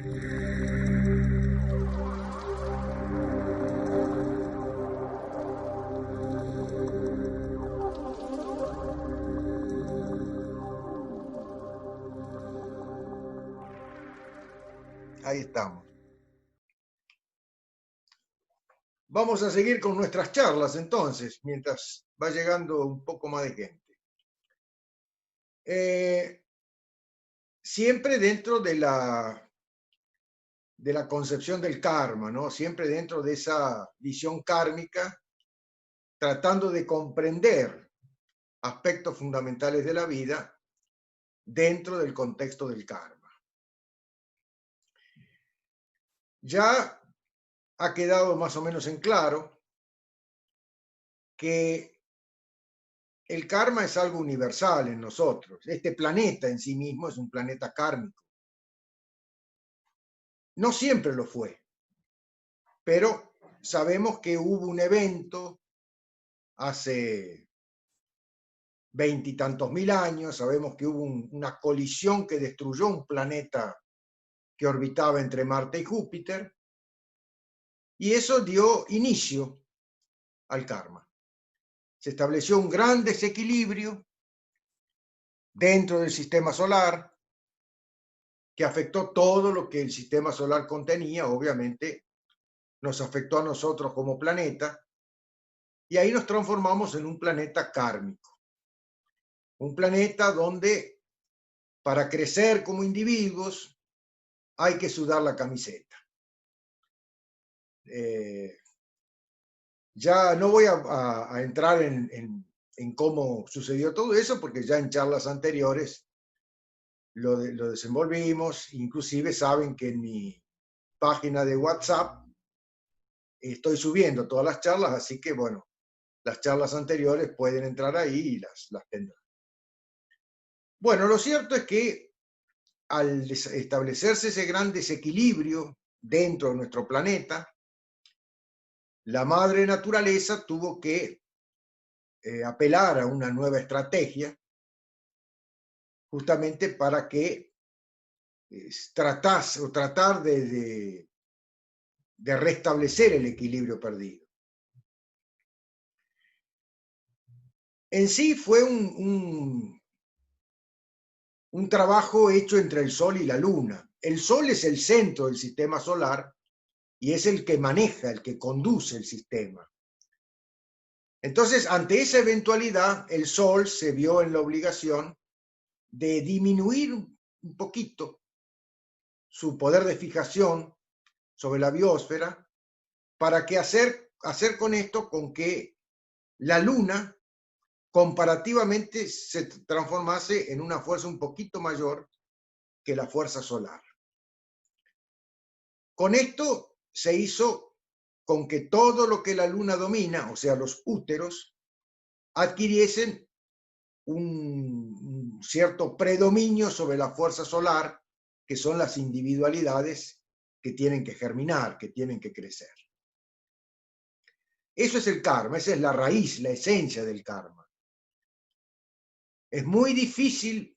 Ahí estamos. Vamos a seguir con nuestras charlas entonces, mientras va llegando un poco más de gente. Siempre dentro de la concepción del karma, ¿no? Siempre dentro de esa visión kármica, tratando de comprender aspectos fundamentales de la vida dentro del contexto del karma. Ya ha quedado más o menos en claro que el karma es algo universal en nosotros. Este planeta en sí mismo es un planeta kármico. No siempre lo fue, pero sabemos que hubo un evento hace 20 y tantos mil años, sabemos que hubo una colisión que destruyó un planeta que orbitaba entre Marte y Júpiter, y eso dio inicio al karma. Se estableció un gran desequilibrio dentro del sistema solar que afectó todo lo que el sistema solar contenía, obviamente nos afectó a nosotros como planeta, y ahí nos transformamos en un planeta kármico. Un planeta donde para crecer como individuos hay que sudar la camiseta. Ya no voy a entrar en cómo sucedió todo eso, porque ya en charlas anteriores lo desenvolvimos. Inclusive saben que en mi página de WhatsApp estoy subiendo todas las charlas, así que bueno, las charlas anteriores pueden entrar ahí y las tendrán. Bueno, lo cierto es que al establecerse ese gran desequilibrio dentro de nuestro planeta, la madre naturaleza tuvo que apelar a una nueva estrategia justamente para que tratar de restablecer el equilibrio perdido. En sí fue un trabajo hecho entre el Sol y la Luna. El Sol es el centro del sistema solar y es el que maneja, el que conduce el sistema. Entonces, ante esa eventualidad, el Sol se vio en la obligación de disminuir un poquito su poder de fijación sobre la biosfera para que hacer con esto con que la Luna comparativamente se transformase en una fuerza un poquito mayor que la fuerza solar. Con esto se hizo con que todo lo que la Luna domina, o sea, los úteros, adquiriesen un cierto predominio sobre la fuerza solar, que son las individualidades que tienen que germinar, que tienen que crecer. Eso es el karma, esa es la raíz, la esencia del karma. Es muy difícil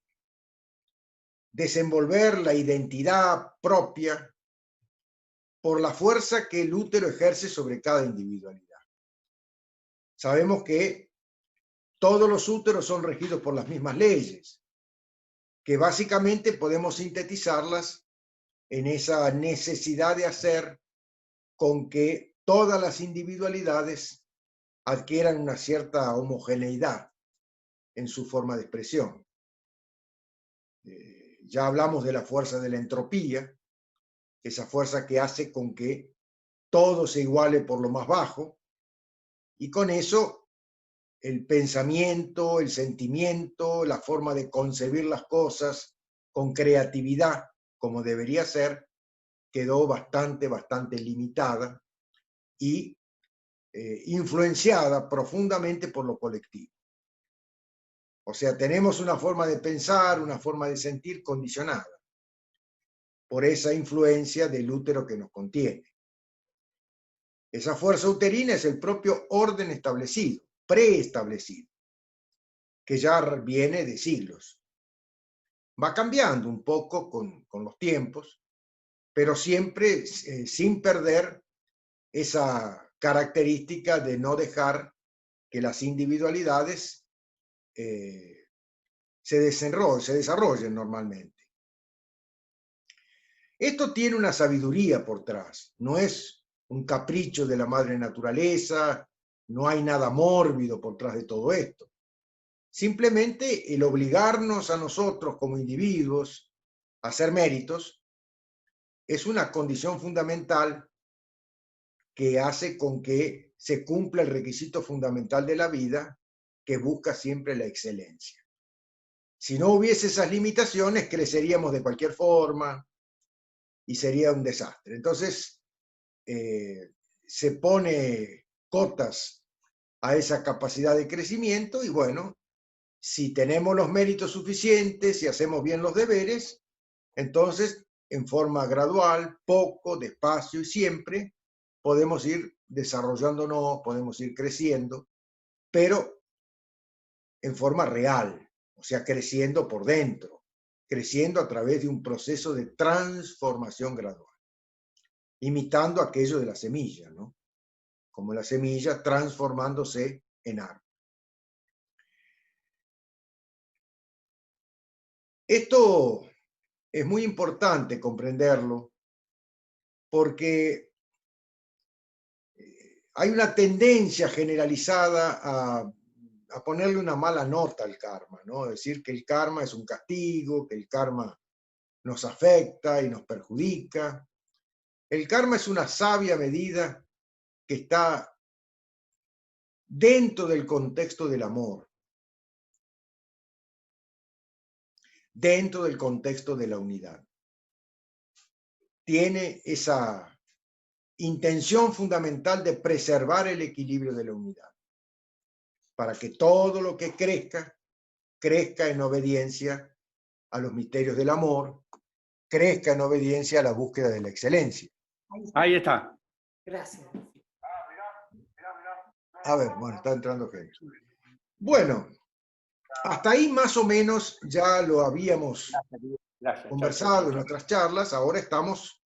desenvolver la identidad propia por la fuerza que el útero ejerce sobre cada individualidad. Sabemos que todos los úteros son regidos por las mismas leyes, que básicamente podemos sintetizarlas en esa necesidad de hacer con que todas las individualidades adquieran una cierta homogeneidad en su forma de expresión. Ya hablamos de la fuerza de la entropía, esa fuerza que hace con que todo se iguale por lo más bajo, y con eso el pensamiento, el sentimiento, la forma de concebir las cosas con creatividad, como debería ser, quedó bastante limitada y influenciada profundamente por lo colectivo. O sea, tenemos una forma de pensar, una forma de sentir condicionada por esa influencia del útero que nos contiene. Esa fuerza uterina es el propio orden establecido, preestablecido, que ya viene de siglos. Va cambiando un poco con los tiempos, pero siempre sin perder esa característica de no dejar que las individualidades se desarrollen normalmente. Esto tiene una sabiduría por detrás, no es un capricho de la madre naturaleza, no hay nada mórbido por detrás de todo esto. Simplemente el obligarnos a nosotros como individuos a hacer méritos es una condición fundamental que hace con que se cumpla el requisito fundamental de la vida, que busca siempre la excelencia. Si no hubiese esas limitaciones, creceríamos de cualquier forma y sería un desastre. Entonces, se pone cotas a esa capacidad de crecimiento y bueno, si tenemos los méritos suficientes y hacemos bien los deberes, entonces en forma gradual, poco, despacio y siempre, podemos ir desarrollándonos, podemos ir creciendo, pero en forma real, o sea, creciendo por dentro, creciendo a través de un proceso de transformación gradual, imitando aquello de la semilla, ¿no? Como la semilla transformándose en árbol. Esto es muy importante comprenderlo porque hay una tendencia generalizada a ponerle una mala nota al karma, ¿no? Decir que el karma es un castigo, que el karma nos afecta y nos perjudica. El karma es una sabia medida que está dentro del contexto del amor, dentro del contexto de la unidad. Tiene esa intención fundamental de preservar el equilibrio de la unidad, para que todo lo que crezca, crezca en obediencia a los misterios del amor, crezca en obediencia a la búsqueda de la excelencia. Ahí está. Gracias. A ver, bueno, está entrando gente. Bueno, hasta ahí más o menos ya lo habíamos conversado en nuestras charlas, ahora estamos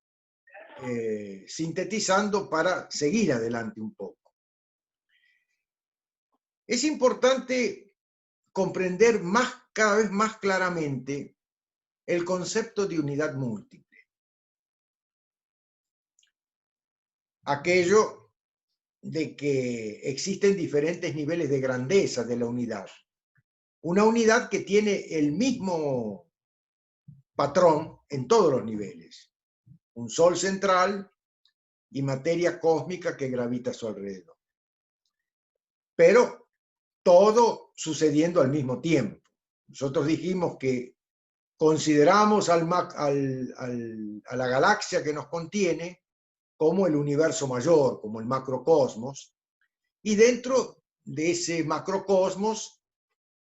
sintetizando para seguir adelante un poco. Es importante comprender cada vez más claramente el concepto de unidad múltiple. Aquello de que existen diferentes niveles de grandeza de la unidad. Una unidad que tiene el mismo patrón en todos los niveles. Un sol central y materia cósmica que gravita a su alrededor. Pero todo sucediendo al mismo tiempo. Nosotros dijimos que consideramos a la galaxia que nos contiene como el universo mayor, como el macrocosmos, y dentro de ese macrocosmos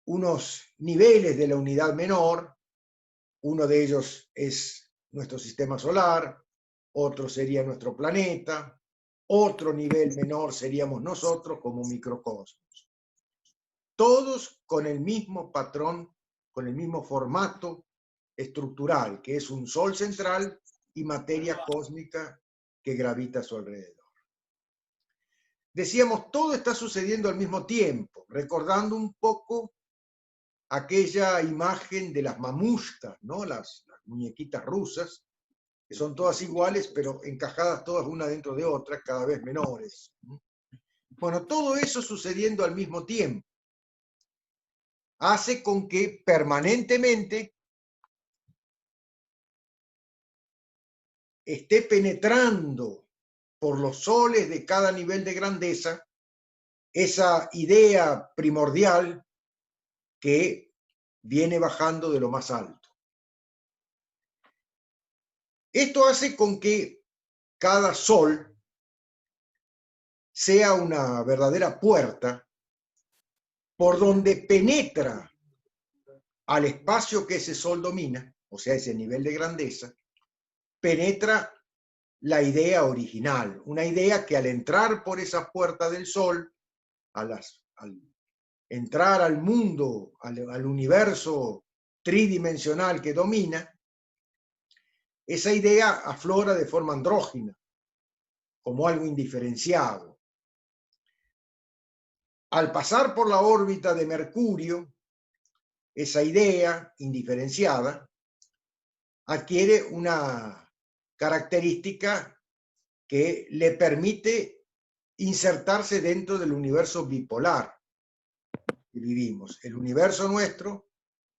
unos niveles de la unidad menor, uno de ellos es nuestro sistema solar, otro sería nuestro planeta, otro nivel menor seríamos nosotros como microcosmos. Todos con el mismo patrón, con el mismo formato estructural, que es un sol central y materia cósmica que gravita a su alrededor. Decíamos, todo está sucediendo al mismo tiempo, recordando un poco aquella imagen de las mamushkas, ¿no? Las muñequitas rusas, que son todas iguales, pero encajadas todas una dentro de otra, cada vez menores. Bueno, todo eso sucediendo al mismo tiempo hace con que permanentemente esté penetrando por los soles de cada nivel de grandeza esa idea primordial que viene bajando de lo más alto. Esto hace con que cada sol sea una verdadera puerta por donde penetra al espacio que ese sol domina, o sea, ese nivel de grandeza, penetra la idea original, una idea que al entrar por esa puerta del sol, al entrar al mundo, al universo tridimensional que domina, esa idea aflora de forma andrógina, como algo indiferenciado. Al pasar por la órbita de Mercurio, esa idea indiferenciada adquiere una característica que le permite insertarse dentro del universo bipolar que vivimos. El universo nuestro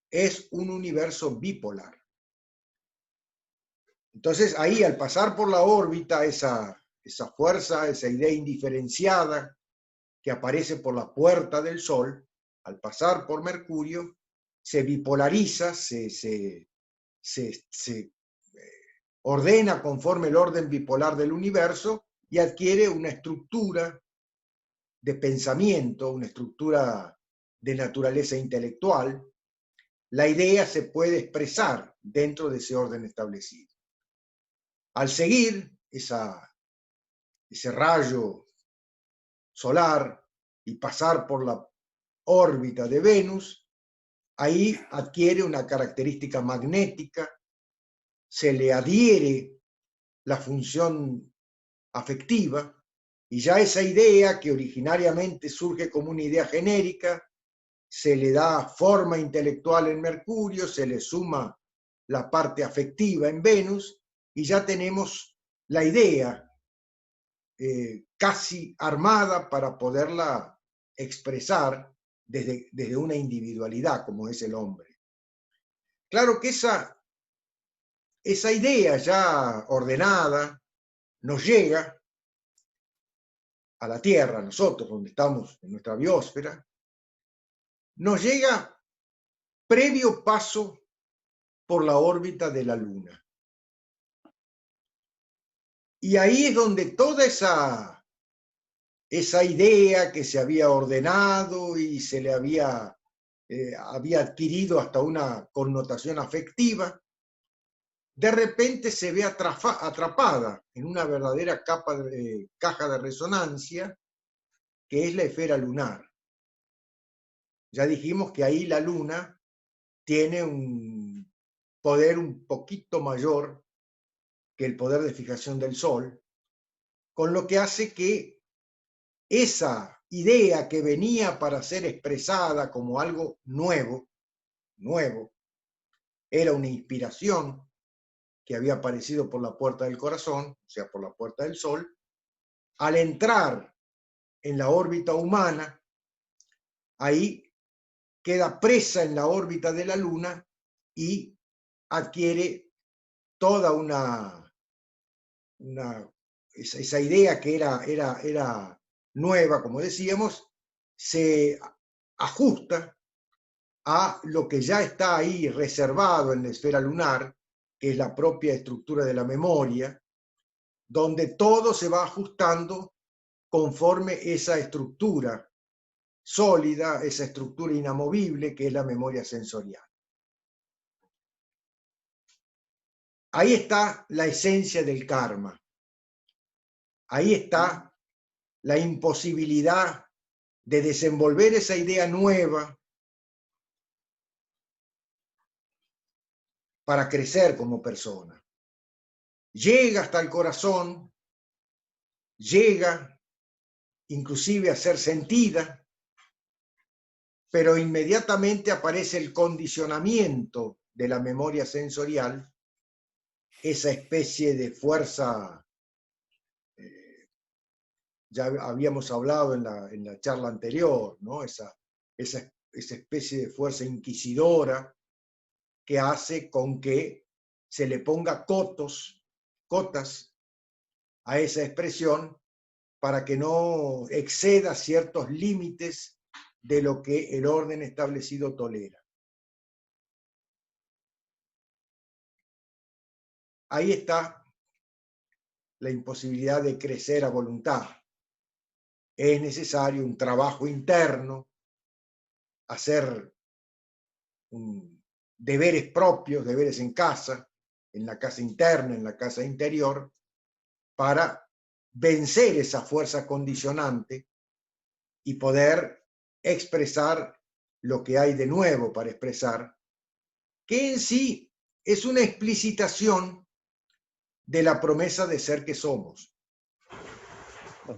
es un universo bipolar. Entonces ahí, al pasar por la órbita, esa fuerza, esa idea indiferenciada que aparece por la puerta del Sol, al pasar por Mercurio, se bipolariza, se ordena conforme el orden bipolar del universo y adquiere una estructura de pensamiento, una estructura de naturaleza intelectual. La idea se puede expresar dentro de ese orden establecido. Al seguir ese rayo solar y pasar por la órbita de Venus, ahí adquiere una característica magnética, se le adhiere la función afectiva, y ya esa idea que originariamente surge como una idea genérica, se le da forma intelectual en Mercurio, se le suma la parte afectiva en Venus, y ya tenemos la idea casi armada para poderla expresar desde una individualidad como es el hombre. Claro que esa idea ya ordenada nos llega a la Tierra, nosotros, donde estamos en nuestra biosfera, nos llega previo paso por la órbita de la Luna. Y ahí es donde toda esa idea que se había ordenado y se le había adquirido hasta una connotación afectiva, de repente se ve atrapada en una verdadera caja de resonancia, que es la esfera lunar. Ya dijimos que ahí la Luna tiene un poder un poquito mayor que el poder de fijación del Sol, con lo que hace que esa idea que venía para ser expresada como algo nuevo, era una inspiración que había aparecido por la puerta del corazón, o sea, por la puerta del Sol. Al entrar en la órbita humana, ahí queda presa en la órbita de la Luna y adquiere toda esa idea que era nueva, como decíamos, se ajusta a lo que ya está ahí reservado en la esfera lunar, que es la propia estructura de la memoria, donde todo se va ajustando conforme esa estructura sólida, esa estructura inamovible que es la memoria sensorial. Ahí está la esencia del karma. Ahí está la imposibilidad de desenvolver esa idea nueva para crecer como persona. Llega hasta el corazón, llega inclusive a ser sentida, pero inmediatamente aparece el condicionamiento de la memoria sensorial, esa especie de fuerza, ya habíamos hablado en la charla anterior, ¿no? Esa especie de fuerza inquisidora que hace con que se le ponga cotas a esa expresión para que no exceda ciertos límites de lo que el orden establecido tolera. Ahí está la imposibilidad de crecer a voluntad. Es necesario un trabajo interno, hacer deberes propios, deberes en la casa interna, en la casa interior, para vencer esa fuerza condicionante y poder expresar lo que hay de nuevo para expresar, que en sí es una explicitación de la promesa de ser que somos. Sí.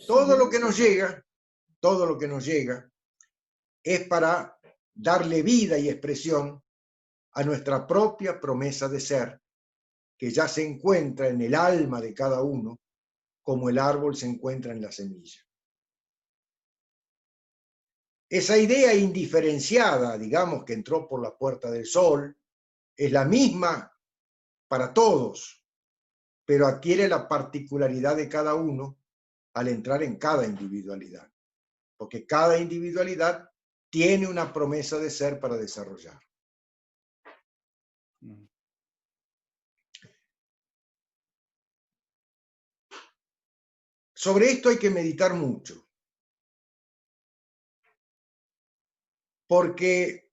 Todo lo que nos llega, es para darle vida y expresión a nuestra propia promesa de ser, que ya se encuentra en el alma de cada uno, como el árbol se encuentra en la semilla. Esa idea indiferenciada, digamos, que entró por la puerta del sol, es la misma para todos, pero adquiere la particularidad de cada uno al entrar en cada individualidad, porque cada individualidad tiene una promesa de ser para desarrollar. Sobre esto hay que meditar mucho, porque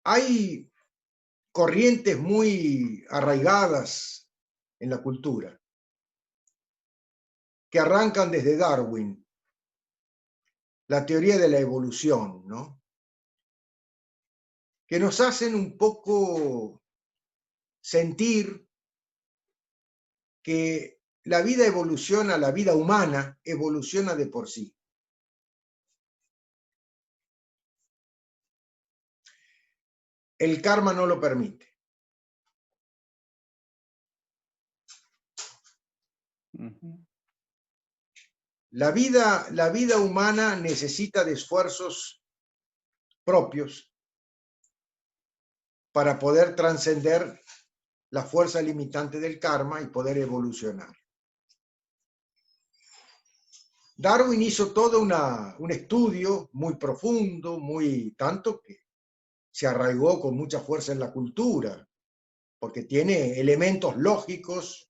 hay corrientes muy arraigadas en la cultura que arrancan desde Darwin, la teoría de la evolución, ¿no? Que nos hacen un poco sentir que la vida evoluciona, la vida humana evoluciona de por sí. El karma no lo permite. La vida humana necesita de esfuerzos propios para poder trascender la fuerza limitante del karma y poder evolucionar. Darwin hizo todo un estudio muy profundo, muy tanto que se arraigó con mucha fuerza en la cultura, porque tiene elementos lógicos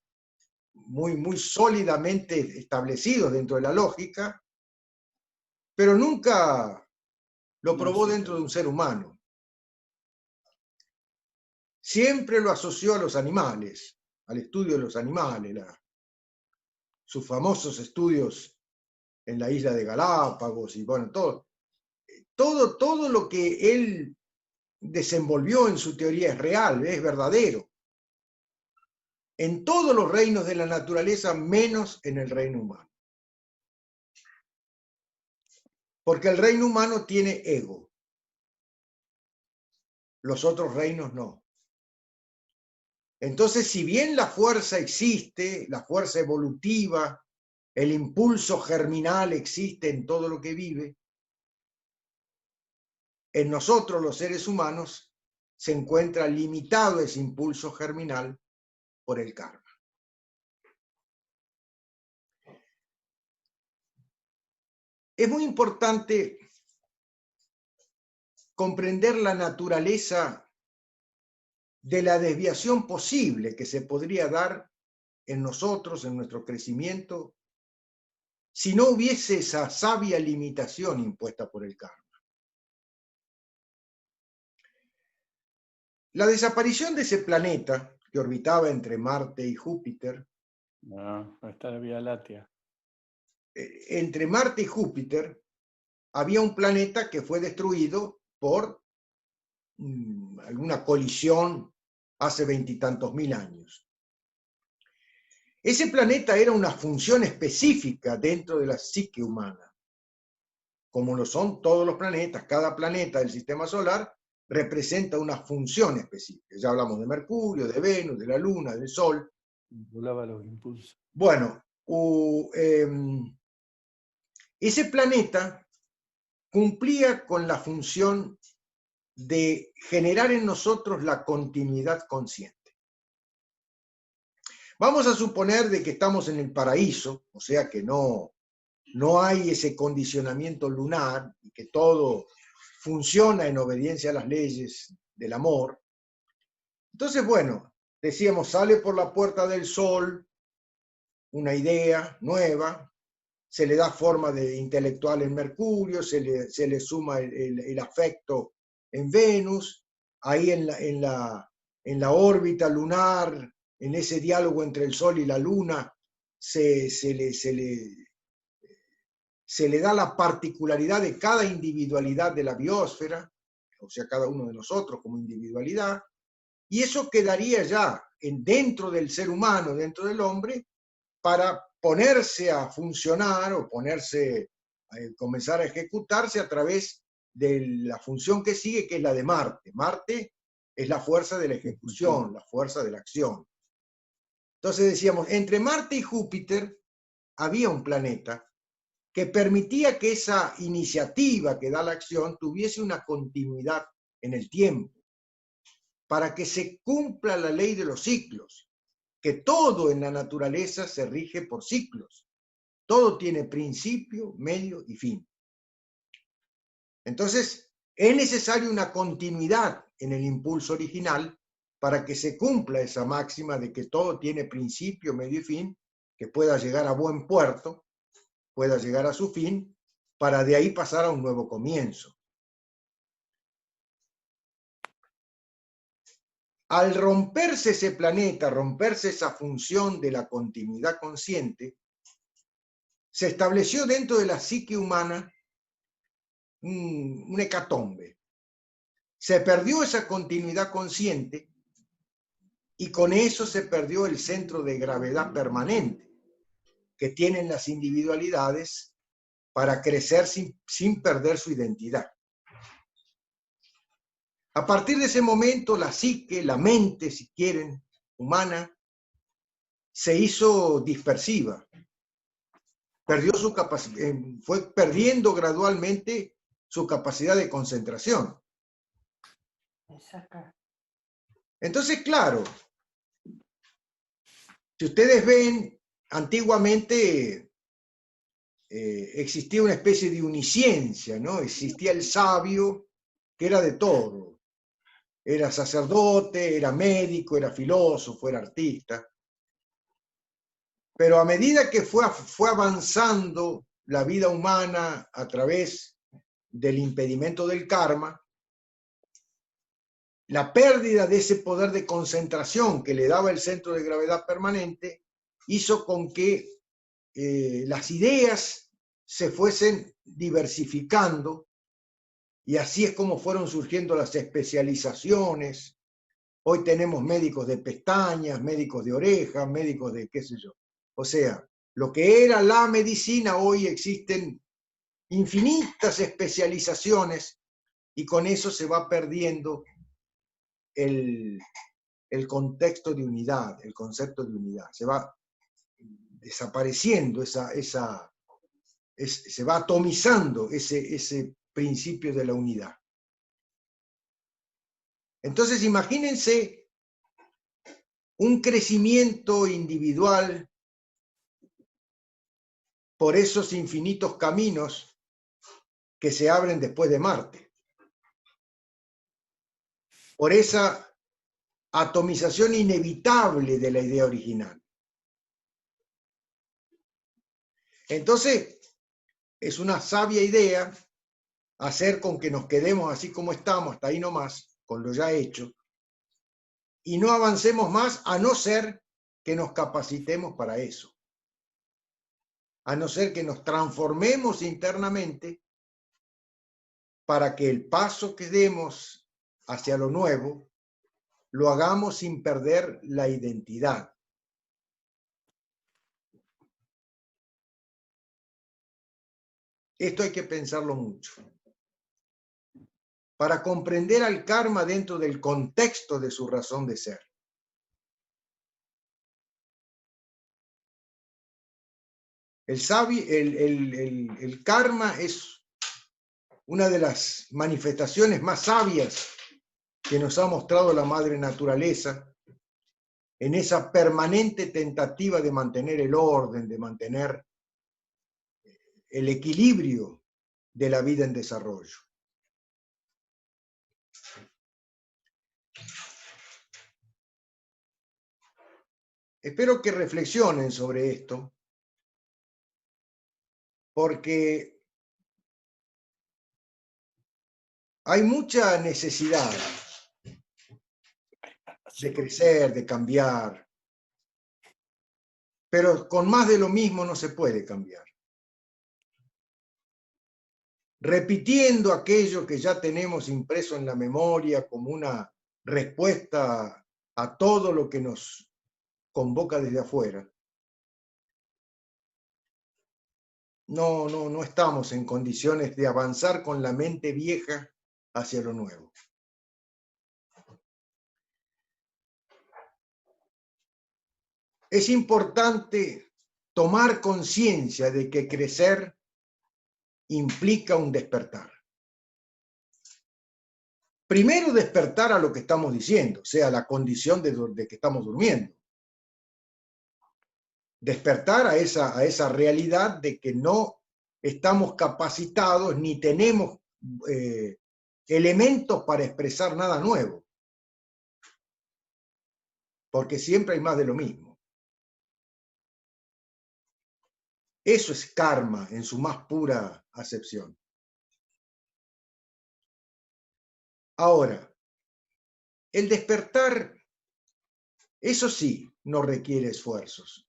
muy sólidamente establecidos dentro de la lógica, pero nunca lo probó dentro de un ser humano. Siempre lo asoció a los animales, al estudio de los animales, sus famosos estudios en la isla de Galápagos y bueno, todo lo que él desenvolvió en su teoría es real, es verdadero. En todos los reinos de la naturaleza, menos en el reino humano. Porque el reino humano tiene ego. Los otros reinos no. Entonces, si bien la fuerza existe, la fuerza evolutiva, el impulso germinal existe en todo lo que vive, en nosotros los seres humanos se encuentra limitado ese impulso germinal por el karma. Es muy importante comprender la naturaleza de la desviación posible que se podría dar en nosotros, en nuestro crecimiento, si no hubiese esa sabia limitación impuesta por el karma. La desaparición de ese planeta que orbitaba entre Marte y Júpiter, no está la Vía Láctea. Entre Marte y Júpiter había un planeta que fue destruido por alguna colisión hace 20 y tantos mil años. Ese planeta era una función específica dentro de la psique humana, como lo son todos los planetas. Cada planeta del sistema solar representa una función específica. Ya hablamos de Mercurio, de Venus, de la Luna, del Sol. Volaba los impulsos. Bueno, ese planeta cumplía con la función de generar en nosotros la continuidad consciente. Vamos a suponer de que estamos en el paraíso, o sea que no hay ese condicionamiento lunar y que todo funciona en obediencia a las leyes del amor. Entonces, bueno, decíamos, sale por la puerta del sol una idea nueva, se le da forma de intelectual en Mercurio, se le suma el afecto en Venus, ahí en la órbita lunar, en ese diálogo entre el Sol y la Luna, se le da la particularidad de cada individualidad de la biosfera, o sea, cada uno de nosotros como individualidad, y eso quedaría ya dentro del ser humano, dentro del hombre, para ponerse a funcionar o comenzar a ejecutarse a través de la función que sigue, que es la de Marte. Marte es la fuerza de la ejecución, la fuerza de la acción. Entonces decíamos, entre Marte y Júpiter había un planeta que permitía que esa iniciativa que da la acción tuviese una continuidad en el tiempo, para que se cumpla la ley de los ciclos, que todo en la naturaleza se rige por ciclos. Todo tiene principio, medio y fin. Entonces, es necesaria una continuidad en el impulso original para que se cumpla esa máxima de que todo tiene principio, medio y fin, que pueda llegar a buen puerto, pueda llegar a su fin, para de ahí pasar a un nuevo comienzo. Al romperse ese planeta, romperse esa función de la continuidad consciente, se estableció dentro de la psique humana un hecatombe. Se perdió esa continuidad consciente y con eso se perdió el centro de gravedad permanente que tienen las individualidades para crecer sin perder su identidad. A partir de ese momento, la psique, la mente, si quieren, humana, se hizo dispersiva. Perdió su capacidad, fue perdiendo gradualmente su capacidad de concentración. Entonces, claro, si ustedes ven, antiguamente existía una especie de uniciencia, ¿no? Existía el sabio, que era de todo. Era sacerdote, era médico, era filósofo, era artista. Pero a medida que fue avanzando la vida humana a través del impedimento del karma, la pérdida de ese poder de concentración que le daba el centro de gravedad permanente hizo con que las ideas se fuesen diversificando, y así es como fueron surgiendo las especializaciones. Hoy tenemos médicos de pestañas, médicos de orejas, médicos de qué sé yo. O sea, lo que era la medicina, hoy existen infinitas especializaciones y con eso se va perdiendo el contexto de unidad, el concepto de unidad. Se va desapareciendo se va atomizando ese principio de la unidad. Entonces, imagínense un crecimiento individual por esos infinitos caminos que se abren después de Marte, por esa atomización inevitable de la idea original. Entonces, es una sabia idea hacer con que nos quedemos así como estamos, hasta ahí nomás, con lo ya hecho, y no avancemos más, a no ser que nos capacitemos para eso, a no ser que nos transformemos internamente para que el paso que demos hacia lo nuevo lo hagamos sin perder la identidad. Esto hay que pensarlo mucho. Para comprender al karma dentro del contexto de su razón de ser. El karma es una de las manifestaciones más sabias que nos ha mostrado la madre naturaleza en esa permanente tentativa de mantener el orden, de mantener el equilibrio de la vida en desarrollo. Espero que reflexionen sobre esto, porque hay mucha necesidad de crecer, de cambiar, pero con más de lo mismo no se puede cambiar. Repitiendo aquello que ya tenemos impreso en la memoria como una respuesta a todo lo que nos convoca desde afuera, no estamos en condiciones de avanzar con la mente vieja hacia lo nuevo. Es importante tomar conciencia de que crecer implica un despertar. Primero despertar a lo que estamos diciendo, o sea, la condición de que estamos durmiendo. Despertar a esa realidad de que no estamos capacitados ni tenemos elementos para expresar nada nuevo. Porque siempre hay más de lo mismo. Eso es karma en su más pura acepción. Ahora, el despertar, eso sí, no requiere esfuerzos.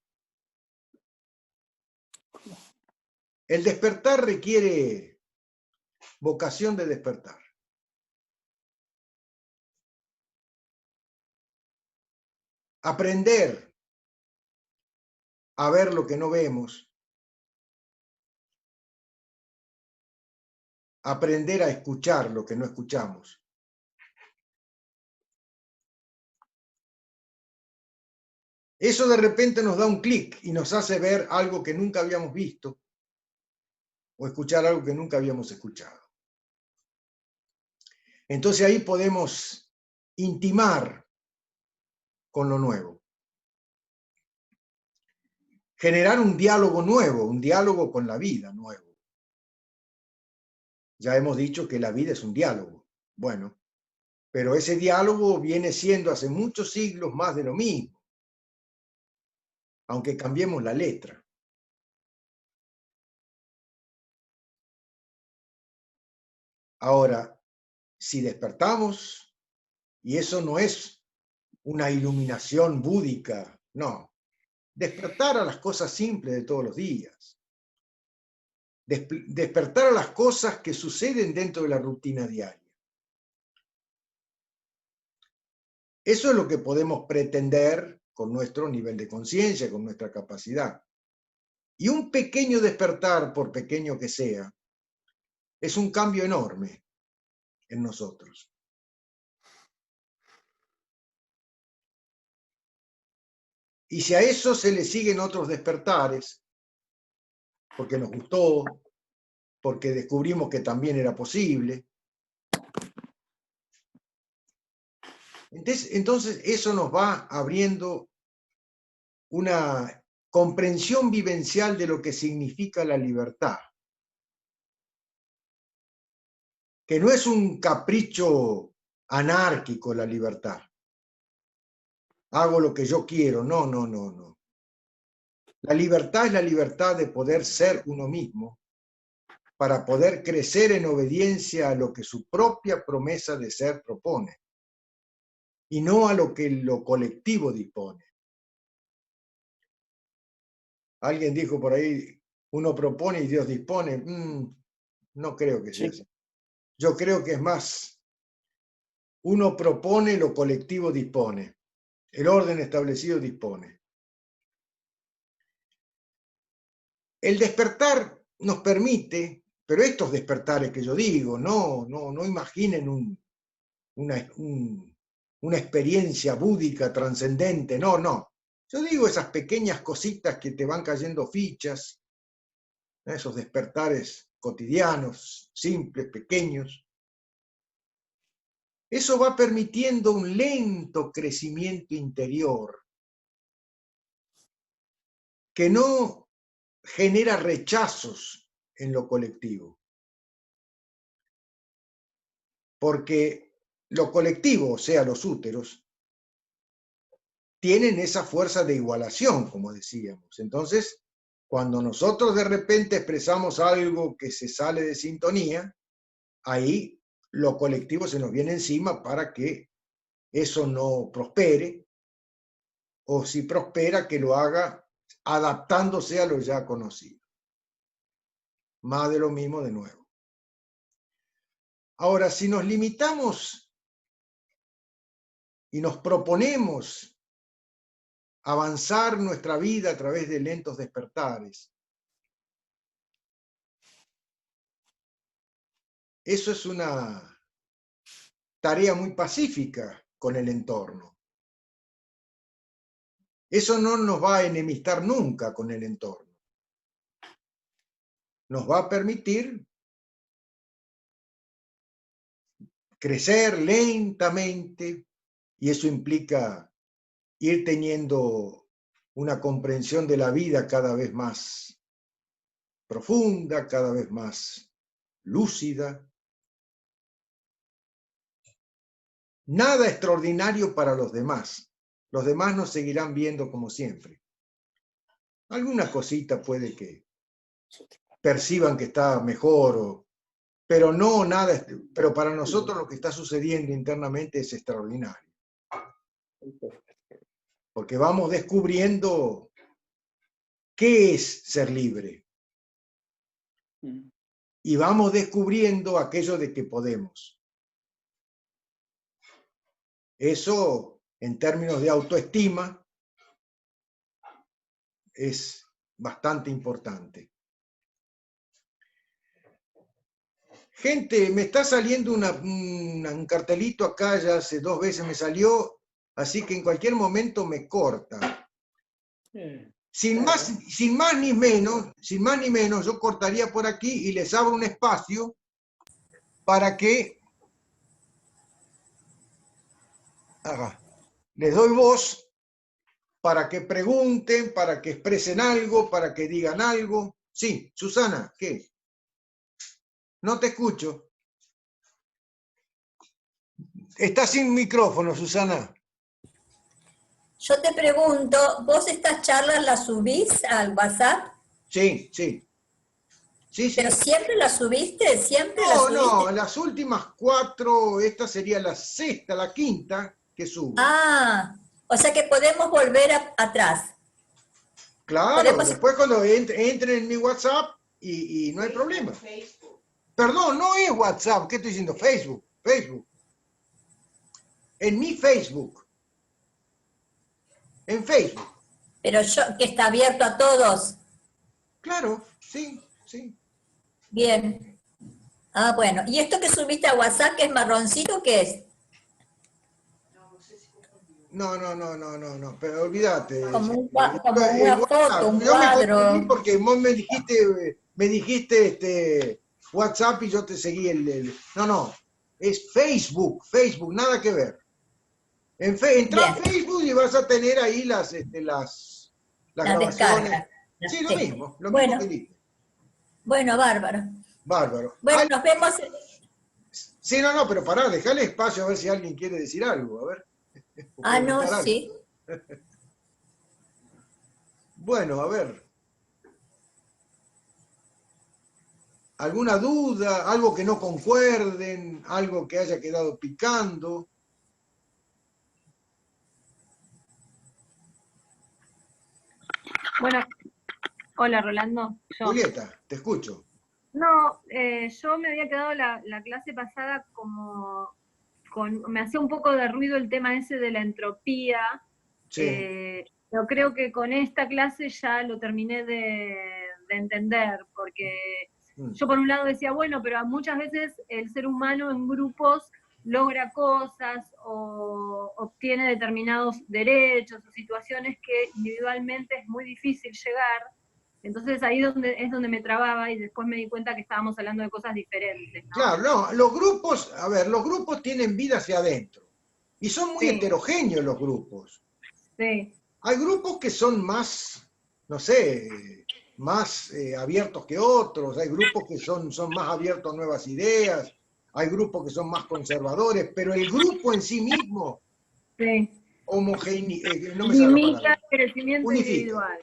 El despertar requiere vocación de despertar. Aprender a ver lo que no vemos. Aprender a escuchar lo que no escuchamos. Eso de repente nos da un clic y nos hace ver algo que nunca habíamos visto o escuchar algo que nunca habíamos escuchado. Entonces ahí podemos intimar con lo nuevo. Generar un diálogo nuevo, un diálogo con la vida nuevo. Ya hemos dicho que la vida es un diálogo. Bueno, pero ese diálogo viene siendo hace muchos siglos más de lo mismo, aunque cambiemos la letra. Ahora, si despertamos, y eso no es una iluminación búdica, no. Despertar a las cosas simples de todos los días. Despertar a las cosas que suceden dentro de la rutina diaria. Eso es lo que podemos pretender con nuestro nivel de conciencia, con nuestra capacidad. Y un pequeño despertar, por pequeño que sea, es un cambio enorme en nosotros. Y si a eso se le siguen otros despertares, porque nos gustó, porque descubrimos que también era posible, entonces eso nos va abriendo una comprensión vivencial de lo que significa la libertad, que no es un capricho anárquico la libertad. Hago lo que yo quiero, no. La libertad es la libertad de poder ser uno mismo para poder crecer en obediencia a lo que su propia promesa de ser propone y no a lo que lo colectivo dispone. Alguien dijo por ahí, uno propone y Dios dispone. No creo que sea así. Yo creo que es más, uno propone, lo colectivo dispone. El orden establecido dispone. El despertar nos permite, pero estos despertares que yo digo, no imaginen una experiencia búdica trascendente, no. Yo digo esas pequeñas cositas que te van cayendo fichas, esos despertares cotidianos, simples, pequeños. Eso va permitiendo un lento crecimiento interior que no genera rechazos en lo colectivo. Porque lo colectivo, o sea, los úteros, tienen esa fuerza de igualación, como decíamos. Entonces, cuando nosotros de repente expresamos algo que se sale de sintonía, ahí lo colectivo se nos viene encima para que eso no prospere, o si prospera, que lo haga adaptándose a lo ya conocido. Más de lo mismo de nuevo. Ahora, si nos limitamos y nos proponemos avanzar nuestra vida a través de lentos despertares, eso es una tarea muy pacífica con el entorno. Eso no nos va a enemistar nunca con el entorno. Nos va a permitir crecer lentamente, y eso implica ir teniendo una comprensión de la vida cada vez más profunda, cada vez más lúcida. Nada extraordinario para los demás. Los demás nos seguirán viendo como siempre. Alguna cosita puede que perciban que está mejor, pero no nada. Pero para nosotros lo que está sucediendo internamente es extraordinario. Porque vamos descubriendo qué es ser libre. Y vamos descubriendo aquello de que podemos. Eso, en términos de autoestima, es bastante importante. Gente, me está saliendo un cartelito acá, ya hace 2 veces me salió, así que en cualquier momento me corta. Sin más ni menos, yo cortaría por aquí y les abro un espacio para que les doy voz para que pregunten, para que expresen algo, para que digan algo. Sí, Susana, ¿qué? No te escucho. Estás sin micrófono, Susana. Yo te pregunto, ¿vos estas charlas las subís al WhatsApp? Sí, sí. Sí, sí. ¿Pero siempre las subiste? ¿Siempre las subiste? No, las últimas 4, esta sería la sexta, la quinta que subo. Ah, o sea que podemos volver atrás. Claro, después cuando entren en mi WhatsApp y no hay problema. Perdón, no es WhatsApp, ¿qué estoy diciendo? Facebook, Facebook. En mi Facebook. En Facebook. Pero que está abierto a todos. Claro, sí, sí. Bien. Ah, bueno. ¿Y esto que subiste a WhatsApp, que es marroncito, qué es? No, pero olvídate. Como una foto, un cuadro. Yo me confundí porque vos me dijiste WhatsApp y yo te seguí No, es Facebook, nada que ver. Entra a Facebook y vas a tener ahí las grabaciones. Descargas. Sí, lo mismo Bueno, que dije. Bueno, bárbaro. Bárbaro. Bueno, nos vemos. Sí, no, pero pará, dejale espacio a ver si alguien quiere decir algo, a ver. Ah, no, sí. Bueno, a ver. ¿Alguna duda? ¿Algo que no concuerden? ¿Algo que haya quedado picando? Bueno, hola Rolando. Julieta, te escucho. No, yo me había quedado la clase pasada me hacía un poco de ruido el tema ese de la entropía. Sí. Pero creo que con esta clase ya lo terminé de entender, porque yo por un lado decía, bueno, pero muchas veces el ser humano en grupos logra cosas o obtiene determinados derechos o situaciones que individualmente es muy difícil llegar. Entonces ahí es donde me trababa y después me di cuenta que estábamos hablando de cosas diferentes, ¿no? Claro, no, los grupos tienen vida hacia adentro y son muy heterogéneos los grupos. Sí. Hay grupos que son más, no sé, más abiertos que otros, hay grupos que son más abiertos a nuevas ideas, hay grupos que son más conservadores, pero el grupo en sí mismo limita el crecimiento individual.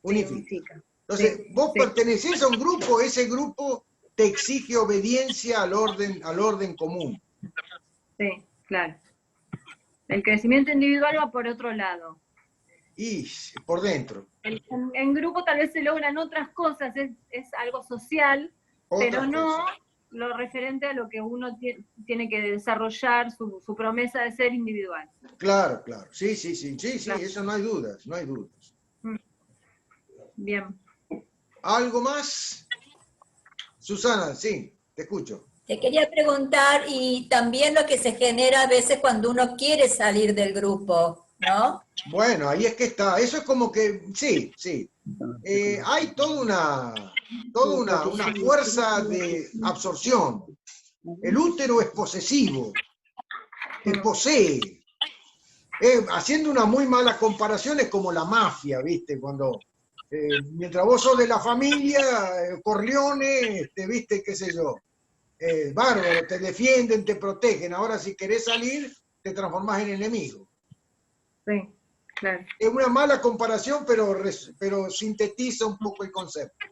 Unifica. Entonces, vos pertenecés a un grupo, ese grupo te exige obediencia al orden común. Sí, claro. El crecimiento individual va por otro lado. Y por dentro. En grupo tal vez se logran otras cosas, es algo social, pero no lo referente a lo que uno tiene que desarrollar, su promesa de ser individual. Claro, claro. Sí, sí, sí, sí, sí, Claro. eso no hay dudas, no hay dudas. Bien. ¿Algo más? Susana, sí, te escucho. Te quería preguntar, y también lo que se genera a veces cuando uno quiere salir del grupo, ¿no? Bueno, ahí es que está. Eso es como que, sí, sí. Hay toda una fuerza de absorción. El útero es posesivo, te posee. Haciendo una muy mala comparación es como la mafia, ¿viste? Cuando, mientras vos sos de la familia, Corleone, ¿viste? ¿Qué sé yo? Bárbaro, te defienden, te protegen. Ahora si querés salir, te transformás en enemigo. Sí, claro. Es una mala comparación, pero sintetiza un poco el concepto.